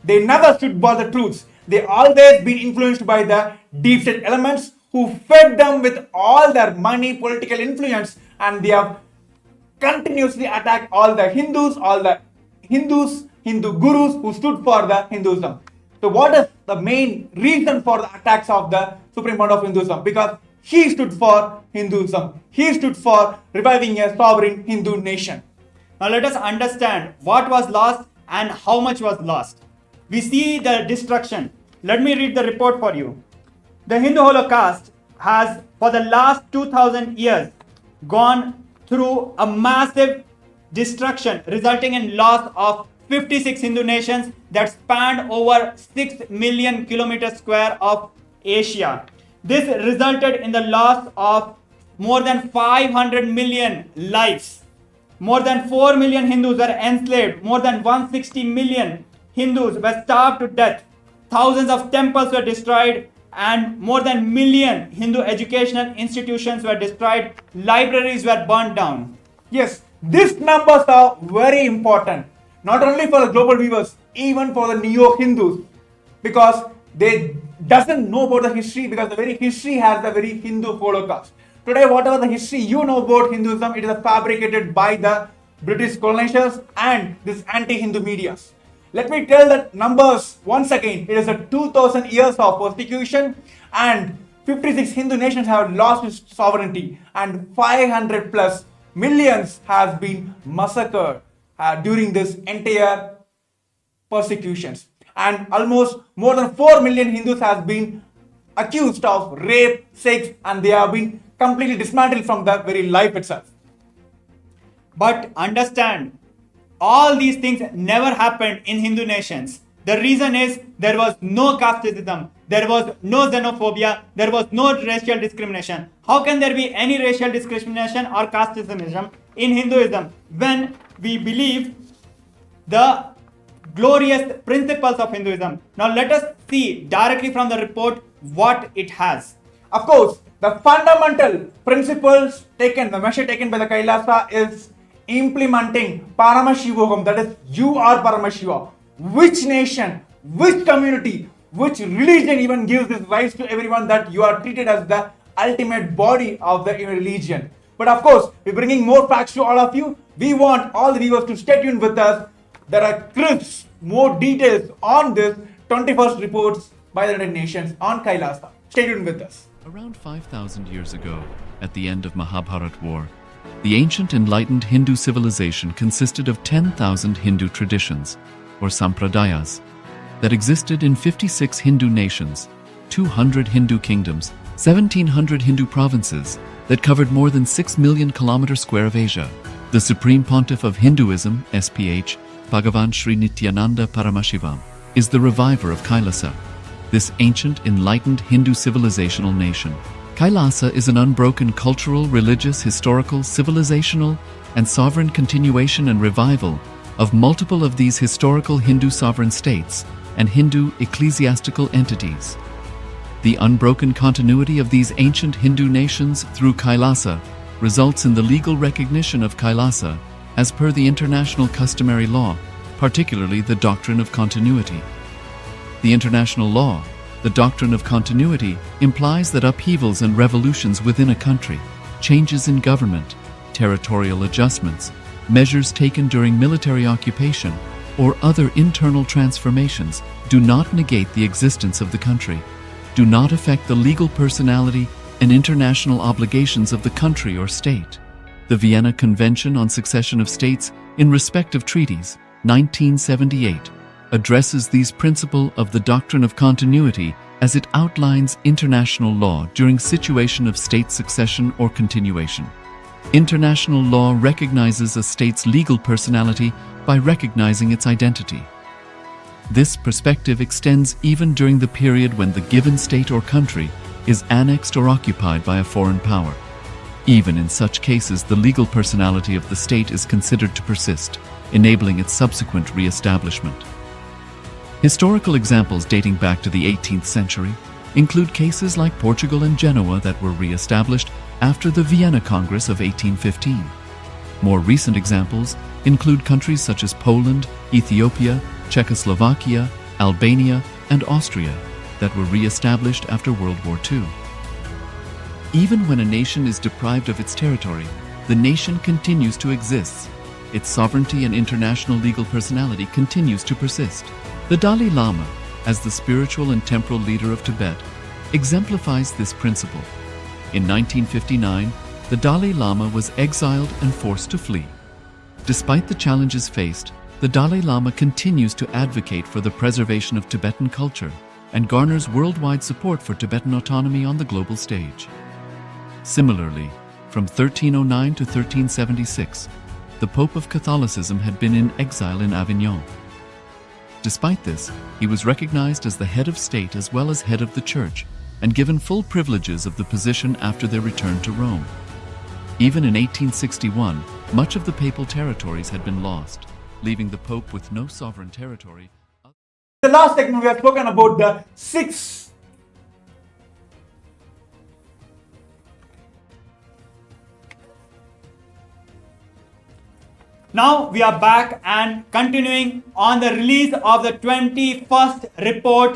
They never stood for the truths. They always been influenced by the deep state elements who fed them with all their money, political influence, and they have continuously attacked all the Hindus, Hindu gurus who stood for the Hinduism. So what is the main reason for the attacks of the Supreme Pontiff of Hinduism? Because he stood for Hinduism. He stood for reviving a sovereign Hindu nation. Now let us understand what was lost and how much was lost. We see the destruction. Let me read the report for you. The Hindu Holocaust has, for the last 2000 years, gone through a massive destruction, resulting in loss of 56 Hindu nations that spanned over 6 million kilometers square of Asia. This resulted in the loss of more than 500 million lives. More than 4 million Hindus were enslaved. More than 160 million Hindus were starved to death. Thousands of temples were destroyed, and more than million Hindu educational institutions were destroyed. Libraries were burned down. Yes, these numbers are very important, not only for the global viewers, even for the neo-Hindus, because they doesn't know about the history, because the very history has the very Hindu Holocaust. Today, whatever the history you know about Hinduism, it is fabricated by the British colonizers and this anti-Hindu medias. Let me tell the numbers once again. It is a 2000 years of persecution, and 56 Hindu nations have lost its sovereignty, and 500 plus millions has been massacred during this entire persecutions. And almost more than 4 million Hindus has been accused of rape, sex, and they have been completely dismantled from the very life itself. But understand, all these things never happened in Hindu nations. The reason is there was no casteism, there was no xenophobia, there was no racial discrimination. How can there be any racial discrimination or casteism in Hinduism when we believe the glorious principles of Hinduism? Now let us see directly from the report what it has. Of course, the fundamental principles taken, the measure taken by the KAILASA is implementing Paramashivam, that is, you are Paramashiva. Which nation, which community, which religion even gives this rights to everyone that you are treated as the ultimate body of the religion? But of course, we're bringing more facts to all of you. We want all the viewers to stay tuned with us. There are crisp, more details on this 21st reports by the United Nations on KAILASA. Stay tuned with us. Around 5,000 years ago, at the end of Mahabharat War, the ancient enlightened Hindu civilization consisted of 10,000 Hindu traditions, or sampradayas, that existed in 56 Hindu nations, 200 Hindu kingdoms, 1,700 Hindu provinces that covered more than 6 million kilometers square of Asia. The Supreme Pontiff of Hinduism, SPH, BHAGAVAN Nithyananda Paramashivam, is the reviver of KAILASA, this ancient enlightened Hindu civilizational nation. KAILASA is an unbroken cultural, religious, historical, civilizational, and sovereign continuation and revival of multiple of these historical Hindu sovereign states and Hindu ecclesiastical entities. The unbroken continuity of these ancient Hindu nations through KAILASA results in the legal recognition of KAILASA as per the international customary law, particularly the doctrine of continuity. The international law, the doctrine of continuity, implies that upheavals and revolutions within a country, changes in government, territorial adjustments, measures taken during military occupation, or other internal transformations do not negate the existence of the country, do not affect the legal personality and international obligations of the country or state. The Vienna Convention on Succession of States in respect of treaties, 1978, addresses these principle of the doctrine of continuity as it outlines international law during situation of state succession or continuation. International law recognizes a state's legal personality by recognizing its identity. This perspective extends even during the period when the given state or country is annexed or occupied by a foreign power. Even in such cases, the legal personality of the state is considered to persist, enabling its subsequent re-establishment. Historical examples dating back to the 18th century include cases like Portugal and Genoa that were re-established after the Vienna Congress of 1815. More recent examples include countries such as Poland, Ethiopia, Czechoslovakia, Albania, and Austria that were re-established after World War II. Even when a nation is deprived of its territory, the nation continues to exist. Its sovereignty and international legal personality continues to persist. The Dalai Lama, as the spiritual and temporal leader of Tibet, exemplifies this principle. In 1959, the Dalai Lama was exiled and forced to flee. Despite the challenges faced, the Dalai Lama continues to advocate for the preservation of Tibetan culture and garners worldwide support for Tibetan autonomy on the global stage. Similarly, from 1309 to 1376, the Pope of Catholicism had been in exile in Avignon. Despite this, he was recognized as the head of state as well as head of the church and given full privileges of the position after their return to Rome. Even in 1861, much of the papal territories had been lost, leaving the Pope with no sovereign territory. The last segment we have spoken about the six Now we are back and continuing on the release of the 21st report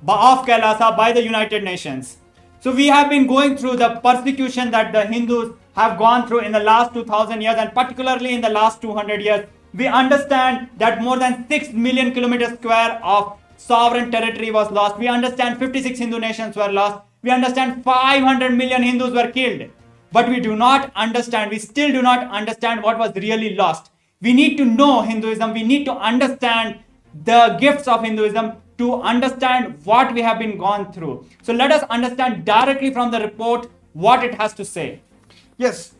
of KAILASA by the United Nations. So we have been going through the persecution that the Hindus have gone through in the last 2000 years and particularly in the last 200 years. We understand that more than 6 million kilometers square of sovereign territory was lost. We understand 56 Hindu nations were lost. We understand 500 million Hindus were killed. But we do not understand, we still do not understand what was really lost. We need to know Hinduism, we need to understand the gifts of Hinduism to understand what we have been gone through. So let us understand directly from the report what it has to say. Yes,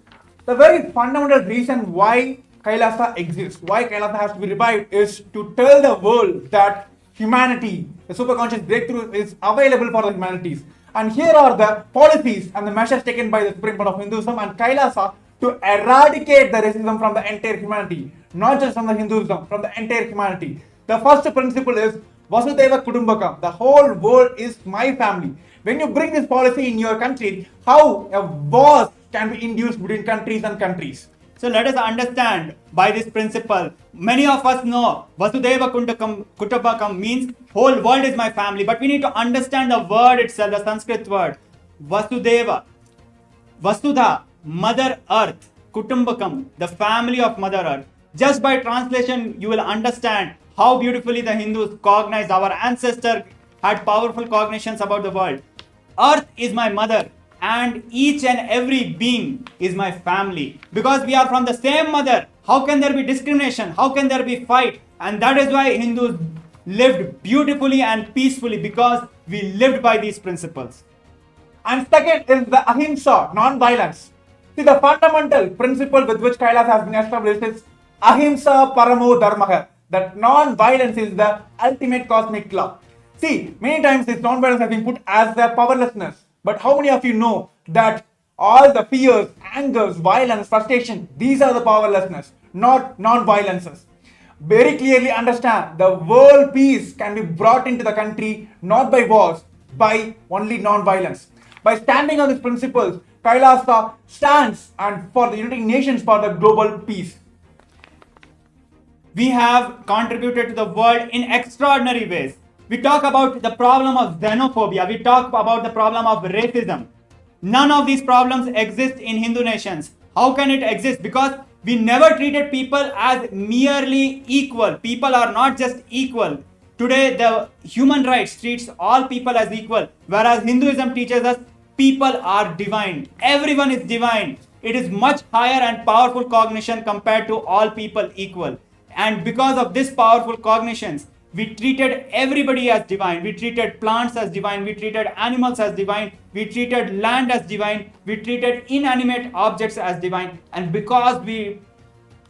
the very fundamental reason why Kailasa exists, why Kailasa has to be revived is to tell the world that humanity, the superconscious breakthrough is available for the humanities. And here are the policies and the measures taken by the Supreme Pontiff of Hinduism and Kailasa to eradicate the racism from the entire humanity, not just from the Hinduism, from the entire humanity. The first principle is Vasudhaiva Kudumbakam. The whole world is my family. When you bring this policy in your country, how a war can be induced between countries and countries? So let us understand by this principle. Many of us know Vasudhaiva Kutumbakam means whole world is my family. But we need to understand the word itself, the Sanskrit word. Vasudhaiva. Vasudha, Mother Earth. Kutumbakam, the family of Mother Earth. Just by translation, you will understand how beautifully the Hindus cognize. Our ancestors had powerful cognitions about the world. Earth is my mother. And each and every being is my family. Because we are from the same mother, how can there be discrimination? How can there be fight? And that is why Hindus lived beautifully and peacefully, because we lived by these principles. And second is the ahimsa, non-violence. See, the fundamental principle with which Kailas has been established is ahimsa paramo dharmaha, that non-violence is the ultimate cosmic law. See, many times this non-violence has been put as the powerlessness. But how many of you know that all the fears, angers, violence, frustration, these are the powerlessness, not non-violences. Very clearly understand the world peace can be brought into the country not by wars, by only non-violence. By standing on these principles, Kailasa stands and for the United Nations for the global peace. We have contributed to the world in extraordinary ways. We talk about the problem of xenophobia. We talk about the problem of racism. None of these problems exist in Hindu nations. How can it exist? Because we never treated people as merely equal. People are not just equal. Today, the human rights treats all people as equal, whereas Hinduism teaches us people are divine. Everyone is divine. It is much higher and powerful cognition compared to all people equal. And because of this powerful cognitions, we treated everybody as divine. We treated plants as divine. We treated animals as divine. We treated land as divine. We treated inanimate objects as divine. And because we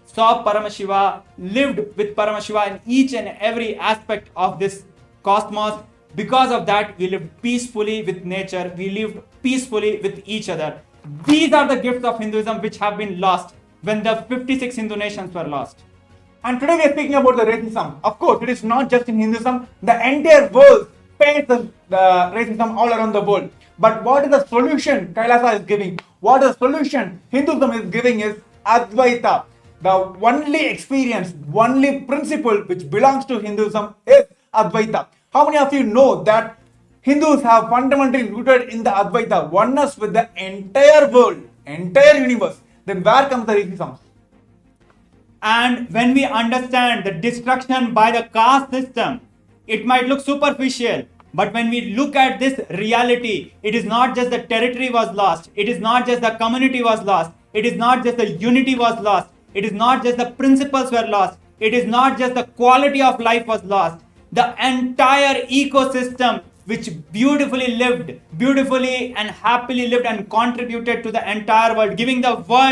saw Paramashiva, lived with Paramashiva in each and every aspect of this cosmos, because of that, we lived peacefully with nature. We lived peacefully with each other. These are the gifts of Hinduism which have been lost when the 56 Hindu nations were lost. And today we are speaking about the racism. Of course, it is not just in Hinduism. The entire world faces the racism all around the world. But what is the solution Kailasa is giving? What is the solution Hinduism is giving is Advaita. The only experience, only principle which belongs to Hinduism is Advaita. How many of you know that Hindus have fundamentally rooted in the Advaita, oneness with the entire world, entire universe? Then where comes the racism? And when we understand the destruction by the caste system, it might look superficial. But when we look at this reality, it is not just the territory was lost. It is not just the community was lost. It is not just the unity was lost. It is not just the principles were lost. It is not just the quality of life was lost. The entire ecosystem which beautifully and happily lived and contributed to the entire world, giving the world